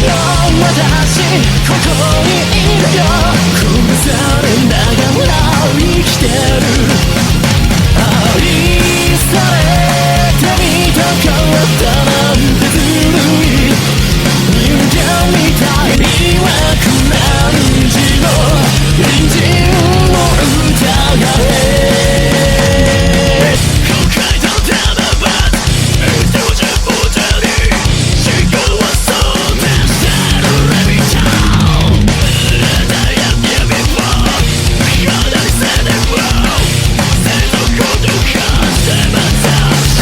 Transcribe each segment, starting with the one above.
よ私ここにいるよ殺されながら生きてる愛されてみたかったなんてずるい人間みたいにはくらんじろ隣人を疑え後悔とただば人じゃボタに思考はそうでしたレビタウンI am here before 体にせねばせのことかせまた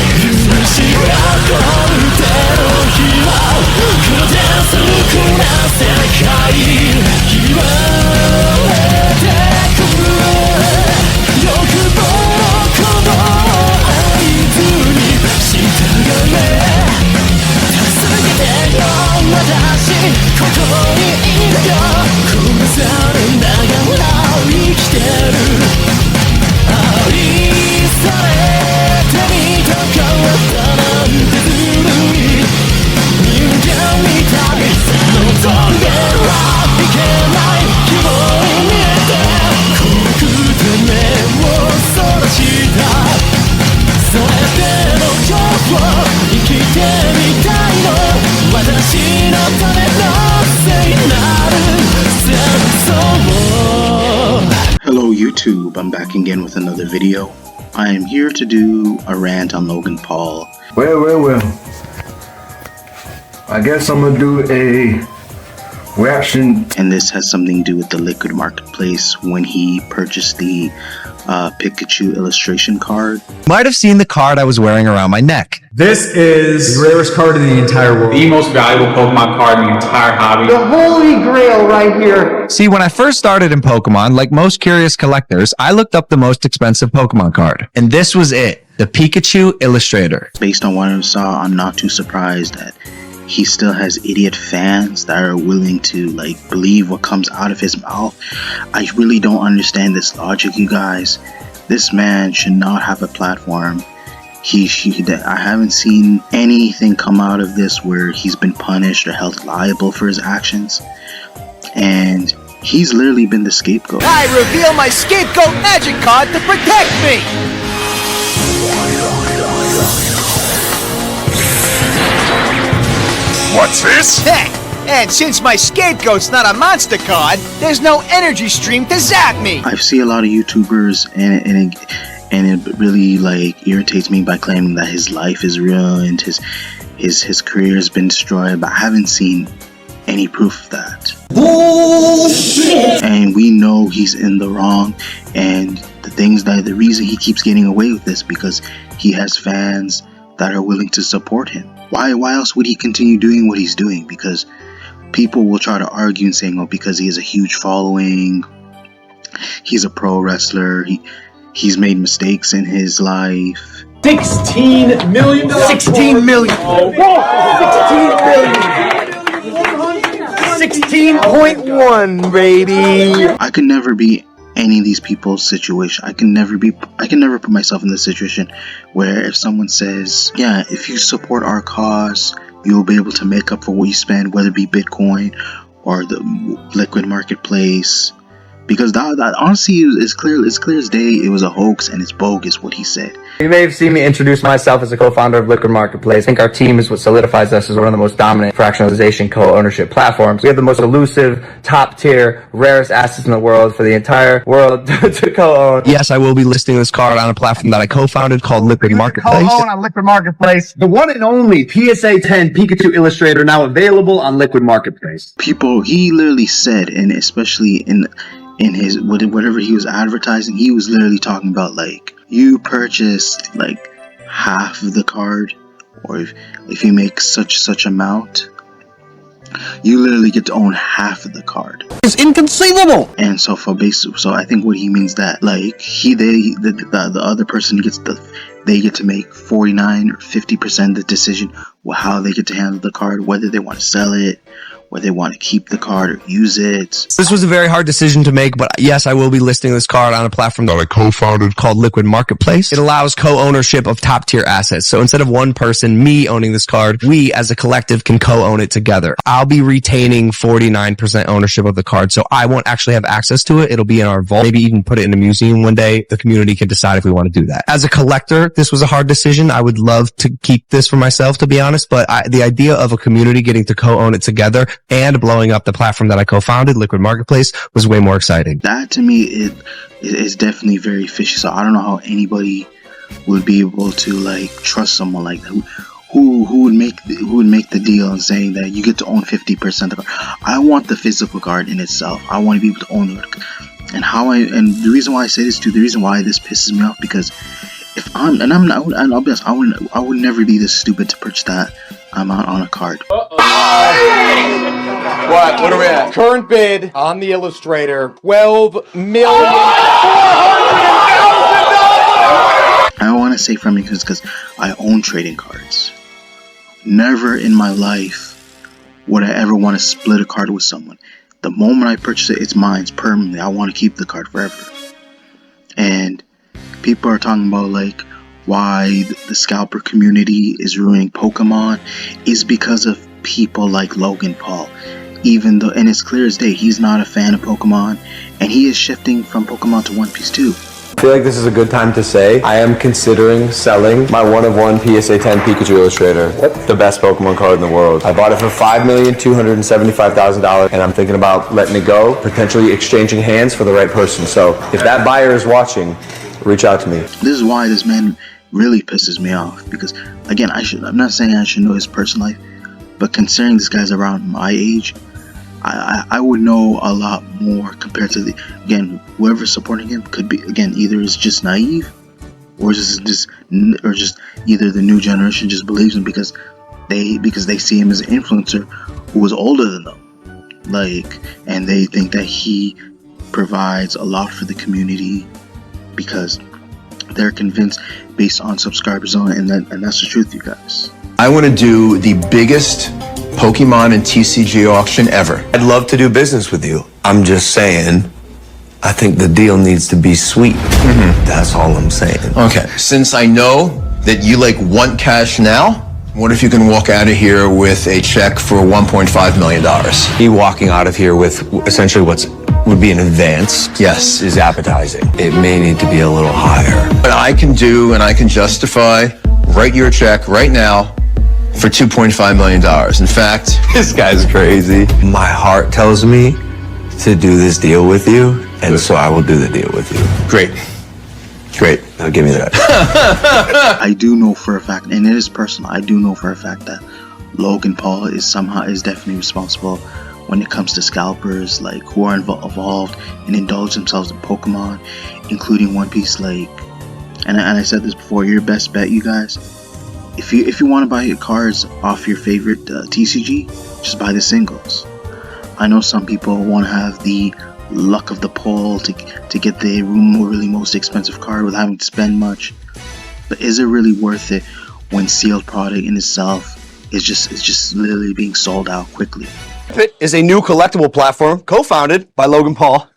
許しがこんでの日は黒で少な世界言われてくる欲望のこの合図に従え助けてよ私ここにいるよ殺されながら生きてる愛されてみたかったなんてずるい人間みたい望んではいけない希望に見えて怖くて目をそらしたそれでも今日を生きてみたいの私のための聖なる戦争 Hello YouTube, I'm back again with another video. I am here to do a rant on Logan Paul. Well. I guess I'm gonna do a reaction. And this has something to do with the Liquid Marketplace when he purchased the Pikachu illustration card. Might have seen the card I was wearing around my neck. This is the rarest card in the entire world. The most valuable Pokemon card in the entire hobby. The holy grail right here. See, when I first started in Pokemon, like most curious collectors, I looked up the most expensive Pokemon card. And this was it, the Pikachu Illustrator. Based on what I saw, I'm not too surprised that he still has idiot fans that are willing to believe what comes out of his mouth. I really don't understand this logic, you guys. This man should not have a platform. I haven't seen anything come out of this where he's been punished or held liable for his actions. And he's literally been the scapegoat. I reveal my scapegoat magic card to protect me! What's this? Heck, and since my scapegoat's not a monster card, there's no energy stream to zap me! I see a lot of YouTubers and it really irritates me by claiming that his life is ruined, his career has been destroyed, but I haven't seen any proof of that. Bullshit. And we know he's in the wrong, and the reason he keeps getting away with this because he has fans that are willing to support him. Why else would he continue doing what he's doing? Because people will try to argue and saying, oh, because he has a huge following, he's a pro wrestler, he's made mistakes in his life. $16 million. 16 million. Oh, 16 million. 16.1, baby. I could never be any of these people's situation. I can never put myself in this situation where if someone says, yeah, if you support our cause, you'll be able to make up for what you spend, whether it be Bitcoin or the Liquid Marketplace. Because that honestly is clear as day. It was a hoax and it's bogus what he said. You may have seen me introduce myself as a co-founder of Liquid Marketplace. I think our team is what solidifies us as one of the most dominant fractionalization co-ownership platforms. We have the most elusive, top-tier, rarest assets in the world for the entire world to co-own. Yes, I will be listing this card on a platform that I co-founded called Liquid Marketplace. Co-own on Liquid Marketplace. The one and only PSA 10 Pikachu Illustrator now available on Liquid Marketplace. He literally said, and especially in his whatever he was advertising, he was literally talking about you purchased half of the card, or if you make such amount, you literally get to own half of the card. It's inconceivable. And so so I think what he means that the other person they get to make 49 or 50% of the decision how they get to handle the card, whether they want to sell it, whether they want to keep the card or use it. This was a very hard decision to make, but yes, I will be listing this card on a platform that I co-founded called Liquid Marketplace. It allows co-ownership of top tier assets. So instead of one person, me owning this card, we as a collective can co-own it together. I'll be retaining 49% ownership of the card, so I won't actually have access to it. It'll be in our vault. Maybe even put it in a museum one day. The community can decide if we want to do that. As a collector, this was a hard decision. I would love to keep this for myself, to be honest, but the idea of a community getting to co-own it together and blowing up the platform that I co-founded, Liquid Marketplace, was way more exciting. That to me, it is definitely very fishy. So I don't know how anybody would be able to like trust someone like that. Who would make the deal and saying that you get to own 50% of the card? I want the physical card in itself. I want to be able to own it. And the reason why I say this too, the reason why this pisses me off, because if I'll be honest, I would never be this stupid to purchase that amount on a card. What are we at? Current bid on the Illustrator, $12 million. I want to say from me because I own trading cards. Never in my life would I ever want to split a card with someone. The moment I purchase it, it's mine, it's permanently. I want to keep the card forever. And people are talking about like why the scalper community is ruining Pokemon is because of people like Logan Paul. Even though, and it's clear as day, he's not a fan of Pokemon, and he is shifting from Pokemon to One Piece too. I feel like this is a good time to say I am considering selling my 1/1 PSA 10 Pikachu Illustrator, the best Pokemon card in the world. I bought it for $5,275,000, and I'm thinking about letting it go, potentially exchanging hands for the right person. So if that buyer is watching, reach out to me. This is why this man really pisses me off, because again, I'm not saying I should know his personal life, but considering this guy's around my age, I would know a lot more compared to whoever's supporting him could be, again, either is just naive or just either the new generation just believes him because they see him as an influencer who is older than them, and they think that he provides a lot for the community because they're convinced based on subscribers only, and that's the truth, you guys. I want to do the biggest Pokemon and TCG auction ever. I'd love to do business with you. I'm just saying, I think the deal needs to be sweet. That's all I'm saying. Okay, since I know that you want cash now, what if you can walk out of here with a check for $1.5 million? Me walking out of here with essentially would be an advance, Yes. is appetizing. It may need to be a little higher. But I can do and I can justify, write your check right now for $2.5 million. In fact, This guy's crazy. My heart tells me to do this deal with you, and so I will do the deal with you. great. Now give me that. I do know for a fact, and it is personal, I do know for a fact that Logan Paul is definitely responsible when it comes to scalpers who are involved and indulge themselves in Pokemon, including One Piece. And I said this before, your best bet, you guys, if you want to buy your cards off your favorite TCG, just buy the singles. I know some people want to have the luck of the pull to get the really most expensive card without having to spend much, but is it really worth it when sealed product in itself is just literally being sold out quickly? It is a new collectible platform co-founded by Logan Paul.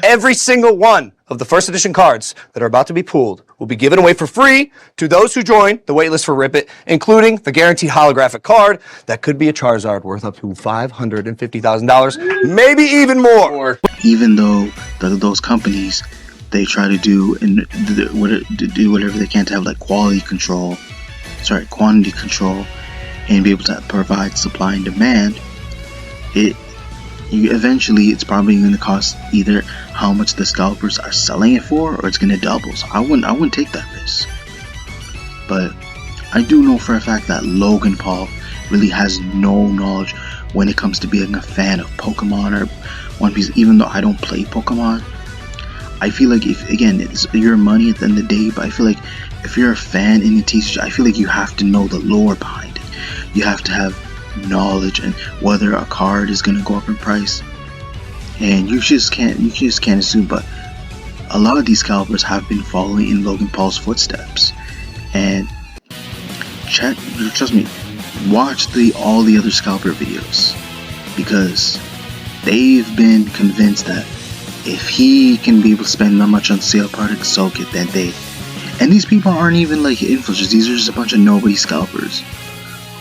Every single one of the first edition cards that are about to be pooled will be given away for free to those who join the waitlist for Rip It, including the guaranteed holographic card that could be a Charizard worth up to $550,000, maybe even more. Even though those companies, they try to do whatever they can to have quantity control, and be able to provide supply and demand, eventually it's probably going to cost either how much the scalpers are selling it for, or it's going to double. So I wouldn't take that risk. But I do know for a fact that Logan Paul really has no knowledge when it comes to being a fan of Pokemon or One Piece. Even though I don't play Pokemon, I feel like it's your money at the end of the day, but I feel like if you're a fan in the TCG, I feel like you have to know the lore behind it. You have to have knowledge and whether a card is going to go up in price, and you just can't assume. But a lot of these scalpers have been following in Logan Paul's footsteps, and trust me, watch all the other scalper videos, because they've been convinced that if he can be able to spend that much on sale products, so get that they. And these people aren't even like influencers. These are just a bunch of nobody scalpers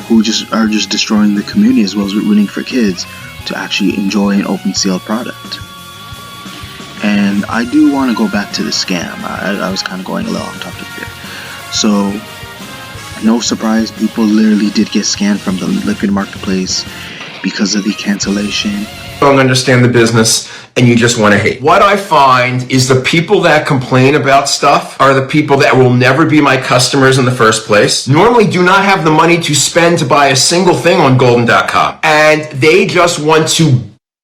who are just destroying the community, as well as ruining for kids to actually enjoy an open sale product. And I do want to go back to the scam. I was kind of going a little off topic there. So, no surprise, people literally did get scammed from the Liquid Marketplace because of the cancellation. Don't understand the business and you just want to hate. What I find is the people that complain about stuff are the people that will never be my customers in the first place, normally do not have the money to spend to buy a single thing on golden.com, and they just want to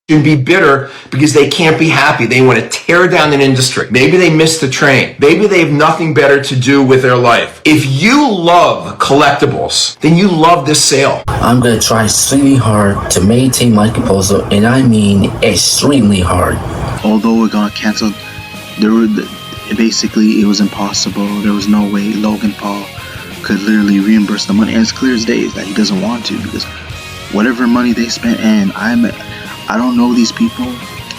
be bitter because they can't be happy. They want to tear down an industry. Maybe they missed the train. Maybe they have nothing better to do with their life. If you love collectibles, then you love this sale. I'm going to try extremely hard to maintain my composure, and I mean extremely hard. Although it got cancelled, basically it was impossible. There was no way Logan Paul could literally reimburse the money. And it's clear as day that he doesn't want to, because whatever money they spent, and I don't know these people,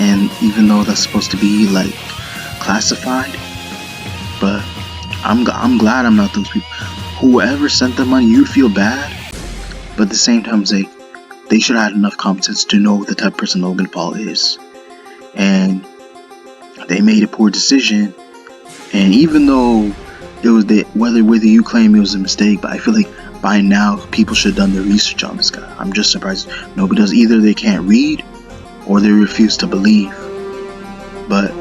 and even though that's supposed to be like classified, but I'm glad I'm not those people. Whoever sent the money, you feel bad, but at the same time, it's like they should have had enough common sense to know the type of person Logan Paul is, and they made a poor decision. And even though it was whether you claim it was a mistake, but I feel like by now people should have done their research on this guy. I'm just surprised nobody does. Either they can't read or they refuse to believe. But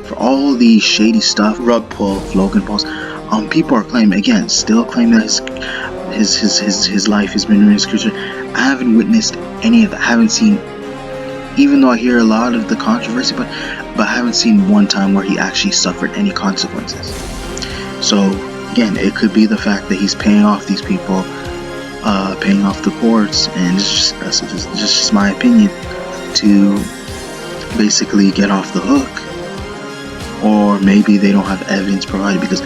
for all the shady stuff, rug pull of Logan Paul's, people are claiming, again, still claiming that his life has been ruined, his career. I haven't witnessed any of that. I haven't seen, even though I hear a lot of the controversy, but I haven't seen one time where he actually suffered any consequences. So again, it could be the fact that he's paying off these people, paying off the courts, and it's just my opinion, to basically get off the hook. Or maybe they don't have evidence provided, because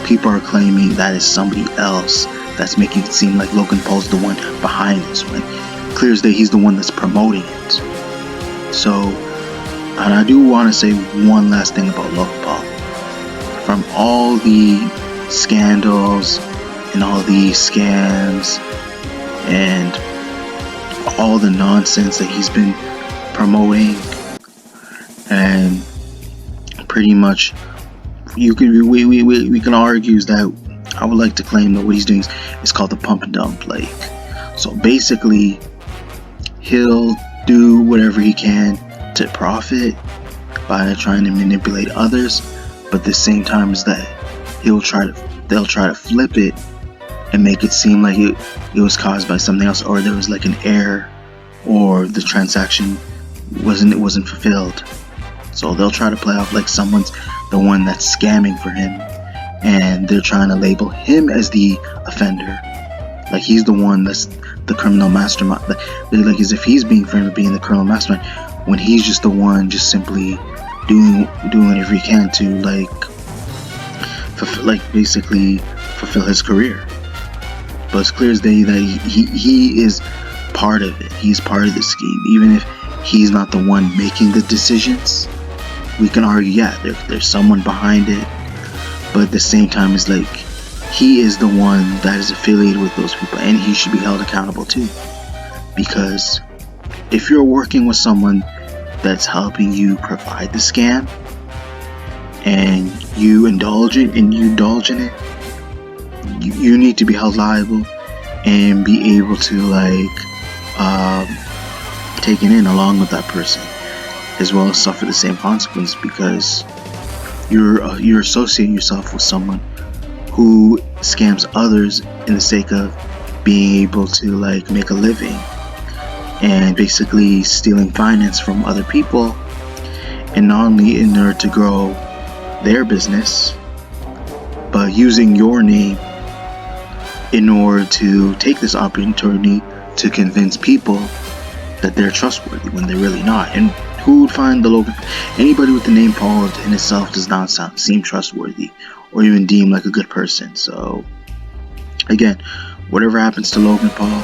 people are claiming that is somebody else that's making it seem like Logan Paul's the one behind this, when clear as day he's the one that's promoting it. So, and I do want to say one last thing about Logan Paul. From all the scandals and all the scams and all the nonsense that he's been promoting, and pretty much we can argue that I would like to claim that what he's doing is called the pump and dump. Like, so basically he'll do whatever he can to profit by trying to manipulate others, but at the same time is that they'll try to flip it and make it seem like it was caused by something else, or there was like an error, or the transaction wasn't fulfilled. So they'll try to play off like someone's the one that's scamming for him, and they're trying to label him as the offender, like he's the one that's the criminal mastermind. They're like as if he's being framed as being the criminal mastermind, when he's just the one just simply doing whatever he can to basically fulfill his career. But it's clear as day that he is part of it. He's part of the scheme, even if he's not the one making the decisions. We can argue, yeah, there's someone behind it, but at the same time, it's like he is the one that is affiliated with those people, and he should be held accountable too. Because if you're working with someone that's helping you provide the scam, and you indulge in it, you need to be held liable and be able to take it in along with that person, as well as suffer the same consequence, because you're associating yourself with someone who scams others in the sake of being able to make a living, and basically stealing finance from other people, and not only in order to grow their business, but using your name in order to take this opportunity to convince people that they're trustworthy when they're really not. And who would find the Logan? Anybody with the name Paul in itself does not seem trustworthy or even deemed like a good person. So again, whatever happens to Logan Paul,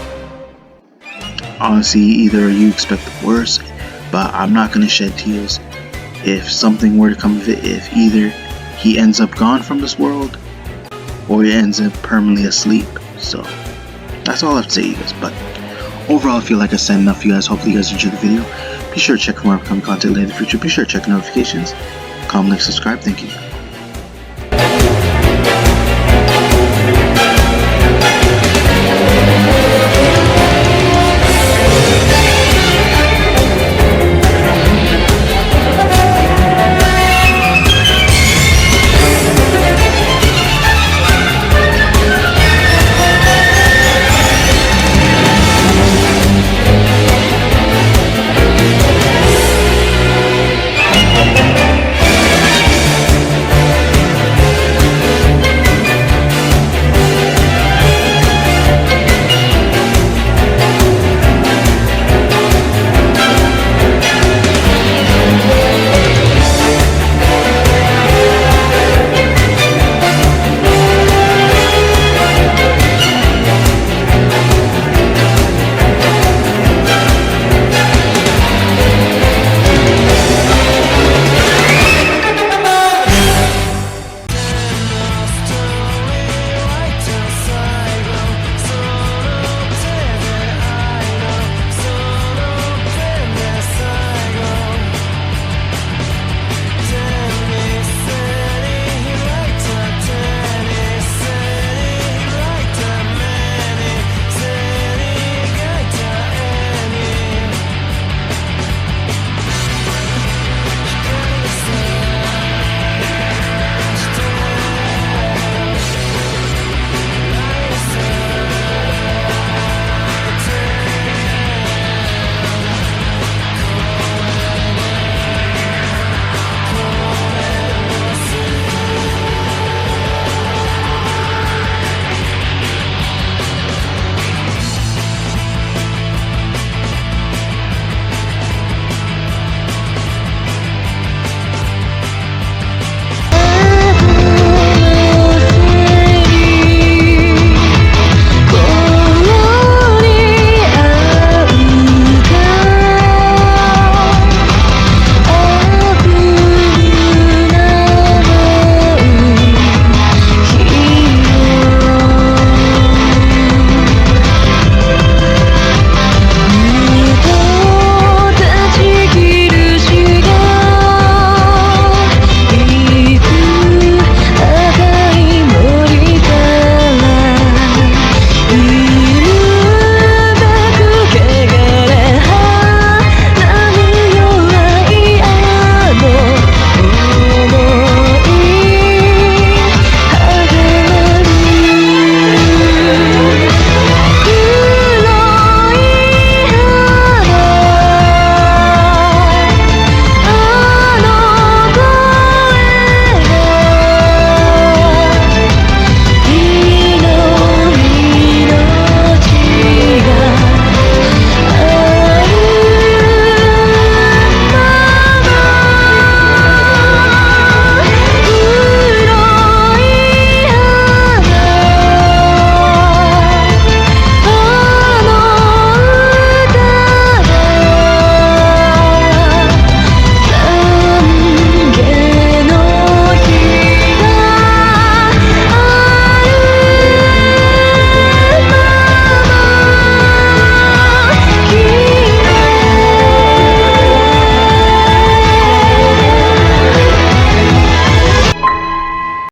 honestly, either you expect the worst, but I'm not gonna shed tears if something were to come of it. If either he ends up gone from this world, or he ends up permanently asleep. So that's all I have to say, you guys. But overall, I feel like I said enough for you guys. Hopefully you guys enjoyed the video. Be sure to check for more upcoming content later in the future. Be sure to check notifications. Comment, like, subscribe. Thank you.